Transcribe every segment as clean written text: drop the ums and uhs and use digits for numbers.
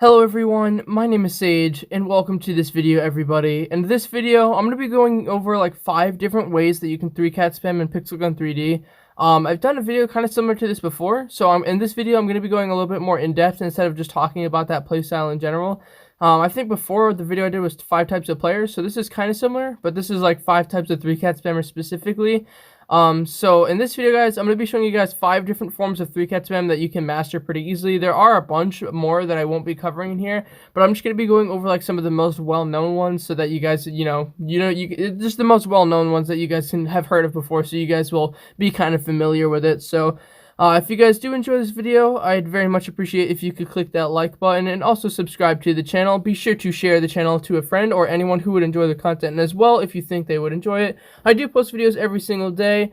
Hello everyone, my name is Sage, and welcome to this video everybody. In this video, I'm going to be going over like 5 different ways that you can 3-cat spam in Pixel Gun 3D. I've done a video kind of similar to this before, so in this video I'm going to be going a little bit more in-depth instead of just talking about that playstyle in general. I think before the video I did was 5 types of players, so this is kind of similar, but this is like 5 types of 3-cat spammers specifically. So in this video, guys, I'm going to be showing you guys 5 different forms of 3-cat spam that you can master pretty easily. There are a bunch more that I won't be covering in here, but I'm just going to be going over like some of the most well-known ones so that you guys, just the most well-known ones that you guys can have heard of before, so you guys will be kind of familiar with it. So if you guys do enjoy this video, I'd very much appreciate if you could click that like button and also subscribe to the channel. Be sure to share the channel to a friend or anyone who would enjoy the content, and as well if you think they would enjoy it. I do post videos every single day.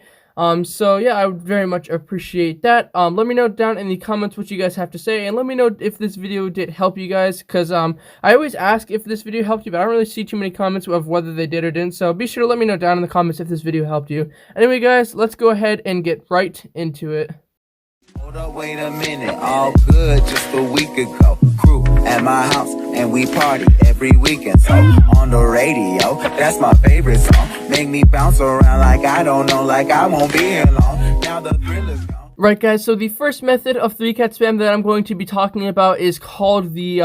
So yeah, I would very much appreciate that. Let me know down in the comments what you guys have to say, and let me know if this video did help you guys, because I always ask if this video helped you, but I don't really see too many comments of whether they did or didn't, so be sure to let me know down in the comments if this video helped you. Anyway guys, let's go ahead and get right into it. Hold up, wait a minute, all good just a week ago. Crew at my house and we party every weekend. So on the radio, that's my favorite song. Make me bounce around like I don't know, like I won't be here long. Now the thrill is gone. Right guys, so the first method of 3-cat spam that I'm going to be talking about is called the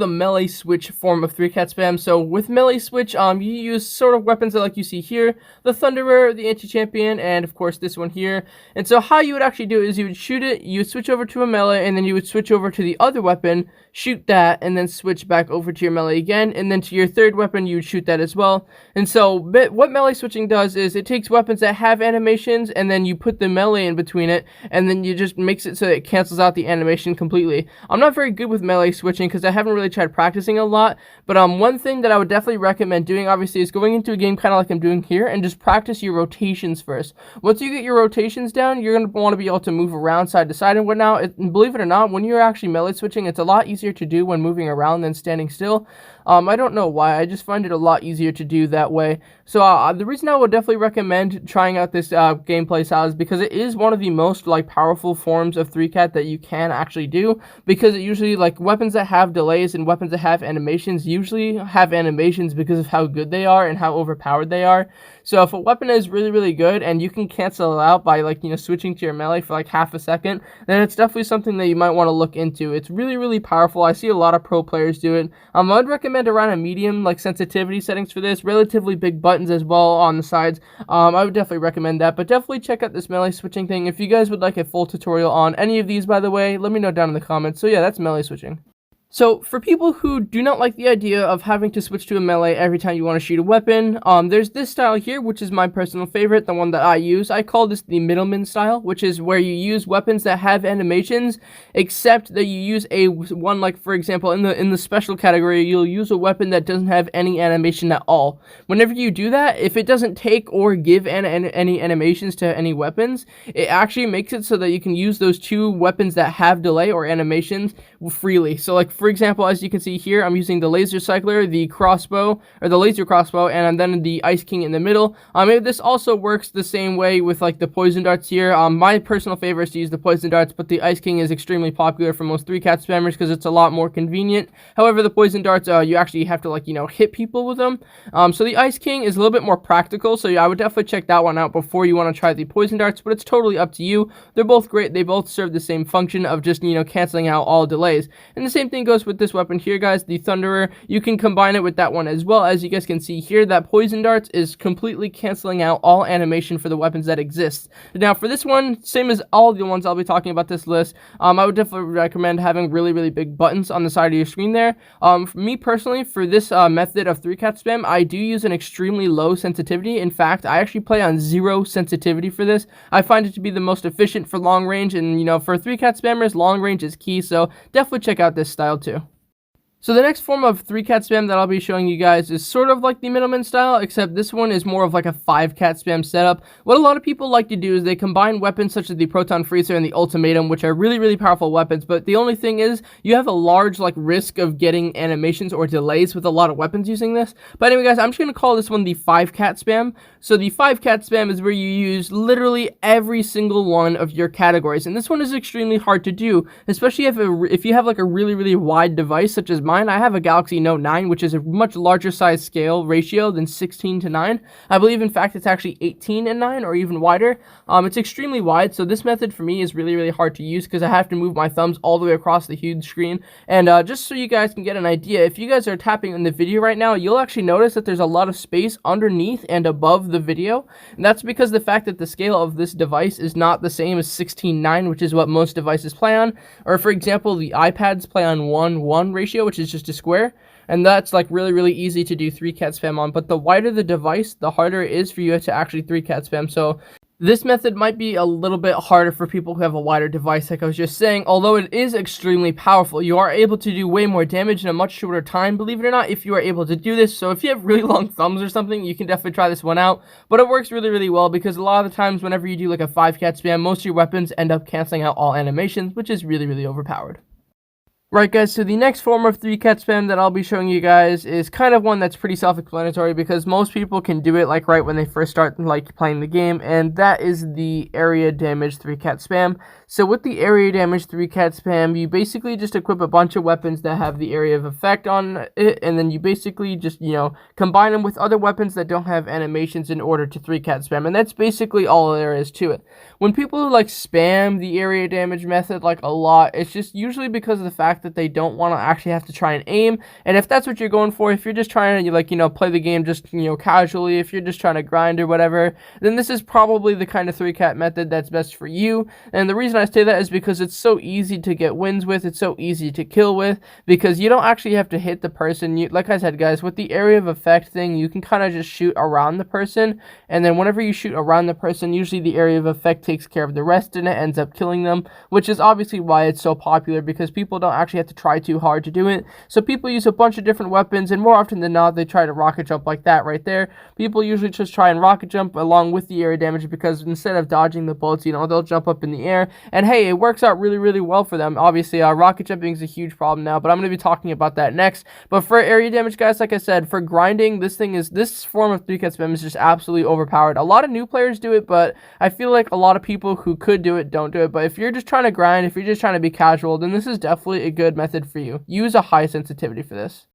Melis switch form of 3-cat spam. So with Melis switch, you use sort of weapons that like you see here, the Thunderer, the anti-champion, and of course this one here. And so how you would actually do it is you would shoot it, you would switch over to a melee, and then you would switch over to the other weapon, shoot that, and then switch back over to your melee again, and then to your third weapon you would shoot that as well. And so what melee switching does is it takes weapons that have animations, and then you put the melee in between it, and then you just makes it so that it cancels out the animation completely. I'm not very good with melee switching because I haven't really tried practicing a lot, but one thing that I would definitely recommend doing, obviously, is going into a game kind of like I'm doing here and just practice your rotations first. Once you get your rotations down, you're going to want to be able to move around side to side and whatnot. And believe it or not, when you're actually melee switching, it's a lot easier to do when moving around than standing still. I don't know why, I just find it a lot easier to do that way. So the reason I would definitely recommend trying out this gameplay style is because it is one of the most like powerful forms of 3-cat that you can actually do, because it usually, like, weapons that have delays and weapons that have animations usually have animations because of how good they are and how overpowered they are. So if a weapon is really, really good and you can cancel it out by, like, switching to your melee for like half a second, then it's definitely something that you might want to look into. It's really, really powerful. I see a lot of pro players do it. I'd recommend around a medium like sensitivity settings for this, relatively big buttons as well on the sides. I would definitely recommend that, but definitely check out this melee switching thing. If you guys would like a full tutorial on any of these, by the way, let me know down in the comments. So yeah, that's melee switching. So, for people who do not like the idea of having to switch to a melee every time you want to shoot a weapon, there's this style here, which is my personal favorite, the one that I use. I call this the middleman style, which is where you use weapons that have animations, except that you use one, like, for example, in the special category, you'll use a weapon that doesn't have any animation at all. Whenever you do that, if it doesn't take or give any animations to any weapons, it actually makes it so that you can use those 2 weapons that have delay or animations freely. So, like, for example, as you can see here, I'm using the laser cycler, the crossbow, or the laser crossbow, and then the Ice King in the middle. This also works the same way with like the poison darts here. My personal favorite is to use the poison darts, but the Ice King is extremely popular for most 3-cat spammers because it's a lot more convenient. However, the poison darts, you actually have to, like, hit people with them. So the Ice King is a little bit more practical, so yeah, I would definitely check that one out before you want to try the poison darts, but it's totally up to you. They're both great. They both serve the same function of just, canceling out all delays. And the same thing goes with this weapon here, guys, the Thunderer. You can combine it with that one as well. As you guys can see here, that poison darts is completely canceling out all animation for the weapons that exist. Now for this one, same as all the ones I'll be talking about this list, I would definitely recommend having really, really big buttons on the side of your screen there. For me personally, for this method of 3-cat spam, I do use an extremely low sensitivity. In fact, I actually play on 0 sensitivity for this. I find it to be the most efficient for long range, and for 3-cat spammers, long range is key, so definitely check out this style too. So the next form of 3-cat spam that I'll be showing you guys is sort of like the middleman style, except this one is more of like a 5-cat spam setup. What a lot of people like to do is they combine weapons such as the Proton Freezer and the Ultimatum, which are really, really powerful weapons, but the only thing is you have a large like risk of getting animations or delays with a lot of weapons using this. But anyway guys, I'm just going to call this one the 5-cat spam. So the 5-cat spam is where you use literally every single one of your categories, and this one is extremely hard to do, especially if you have like a really, really wide device such as mine. I have a Galaxy Note 9, which is a much larger size scale ratio than 16:9. I believe, in fact, it's actually 18:9 or even wider. It's extremely wide, so this method for me is really, really hard to use because I have to move my thumbs all the way across the huge screen. And just so you guys can get an idea, if you guys are tapping in the video right now, you'll actually notice that there's a lot of space underneath and above the video. And that's because the fact that the scale of this device is not the same as 16:9, which is what most devices play on. Or, for example, the iPads play on 1:1 ratio, which is just a square, and that's like really, really easy to do 3-cat spam on. But the wider the device, the harder it is for you to actually 3-cat spam. So this method might be a little bit harder for people who have a wider device, like I was just saying. Although it is extremely powerful, you are able to do way more damage in a much shorter time, believe it or not, if you are able to do this. So if you have really long thumbs or something, you can definitely try this one out. But it works really, really well because a lot of the times whenever you do like a 5-cat spam, most of your weapons end up canceling out all animations, which is really, really overpowered. Right guys, so the next form of 3-cat spam that I'll be showing you guys is kind of one that's pretty self-explanatory because most people can do it like right when they first start like playing the game, and that is the area damage 3-cat spam. So with the area damage 3-cat spam, you basically just equip a bunch of weapons that have the area of effect on it, and then you basically just, combine them with other weapons that don't have animations in order to 3-cat spam, and that's basically all there is to it. When people like spam the area damage method like a lot, it's just usually because of the fact that they don't want to actually have to try and aim. And if that's what you're going for, if you're just trying to play the game just casually, if you're just trying to grind or whatever, then this is probably the kind of 3-cat method that's best for you. And the reason I say that is because it's so easy to get wins with, it's so easy to kill with, because you don't actually have to hit the person. Like I said guys, with the area of effect thing, you can kind of just shoot around the person, and then whenever you shoot around the person, usually the area of effect takes care of the rest and it ends up killing them, which is obviously why it's so popular, because people don't actually have to try too hard to do it. So people use a bunch of different weapons, and more often than not they try to rocket jump like that right there. People usually just try and rocket jump along with the area damage, because instead of dodging the bullets, they'll jump up in the air, and hey, it works out really, really well for them. Obviously rocket jumping is a huge problem now, but I'm going to be talking about that next. But for area damage guys, like I said, for grinding, this form of 3-cat spam is just absolutely overpowered. A lot of new players do it, but I feel like a lot of people who could do it don't do it. But if you're just trying to grind, if you're just trying to be casual, then this is definitely a good method for you. Use a high sensitivity for this.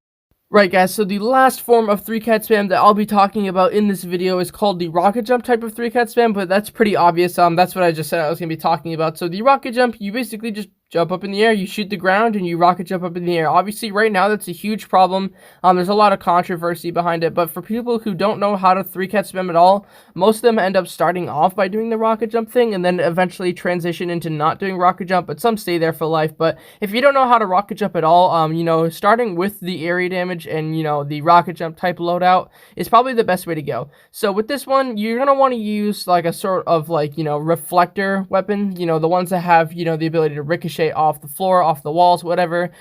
Right guys, so the last form of 3-cat spam that I'll be talking about in this video is called the rocket jump type of 3-cat spam, but that's pretty obvious. That's what I just said I was going to be talking about. So the rocket jump, you basically just jump up in the air, you shoot the ground, and you rocket jump up in the air. Obviously, right now, that's a huge problem. There's a lot of controversy behind it, but for people who don't know how to 3-cat spam at all, most of them end up starting off by doing the rocket jump thing, and then eventually transition into not doing rocket jump, but some stay there for life. But if you don't know how to rocket jump at all, starting with the area damage and, the rocket jump type loadout is probably the best way to go. So with this one, you're going to want to use, like, a sort of, reflector weapon, the ones that have, the ability to ricochet off the floor, off the walls, whatever.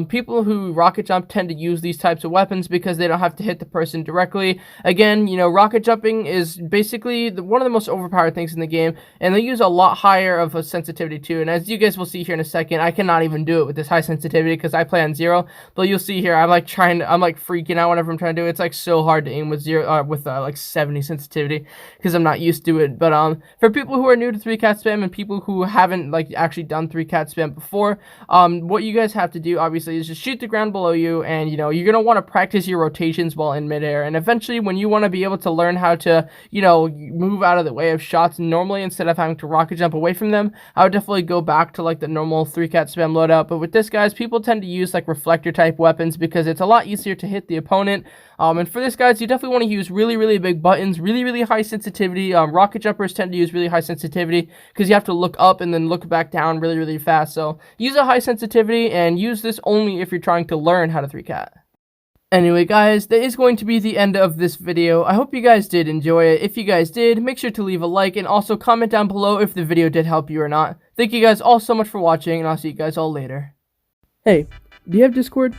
People who rocket jump tend to use these types of weapons because they don't have to hit the person directly. Again, rocket jumping is basically one of the most overpowered things in the game, and they use a lot higher of a sensitivity too. And as you guys will see here in a second, I cannot even do it with this high sensitivity because I play on 0. But you'll see here, I'm freaking out whenever I'm trying to do it. It's like so hard to aim with 70 sensitivity because I'm not used to it. But for people who are new to 3-cat spam and people who haven't actually done 3-cat spam before, what you guys have to do obviously is just shoot the ground below you, and you're going to want to practice your rotations while in midair. And eventually, when you want to be able to learn how to move out of the way of shots normally instead of having to rocket jump away from them, I would definitely go back to the normal 3-cat spam loadout. But with this guys, people tend to use reflector type weapons because it's a lot easier to hit the opponent. And for this guys, you definitely want to use really, really big buttons, really, really high sensitivity. Rocket jumpers tend to use really high sensitivity because you have to look up and then look back down really, really fast. So use a high sensitivity and use this only if you're trying to learn how to 3-cat. Anyway guys, that is going to be the end of this video. I hope you guys did enjoy it. If you guys did, make sure to leave a like and also comment down below if the video did help you or not. Thank you guys all so much for watching, and I'll see you guys all later. Hey, do you have Discord?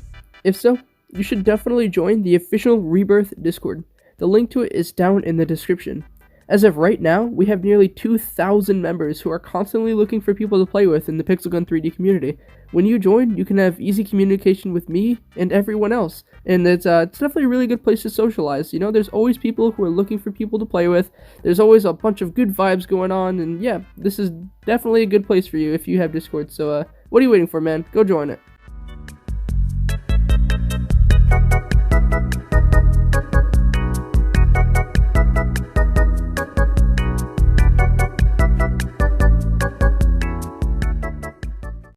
If so, you should definitely join the official Rebirth Discord. The link to it is down in the description. As of right now, we have nearly 2,000 members who are constantly looking for people to play with in the Pixel Gun 3D community. When you join, you can have easy communication with me and everyone else, and it's definitely a really good place to socialize. You know, there's always people who are looking for people to play with, there's always a bunch of good vibes going on, and yeah, this is definitely a good place for you if you have Discord, so what are you waiting for, man? Go join it.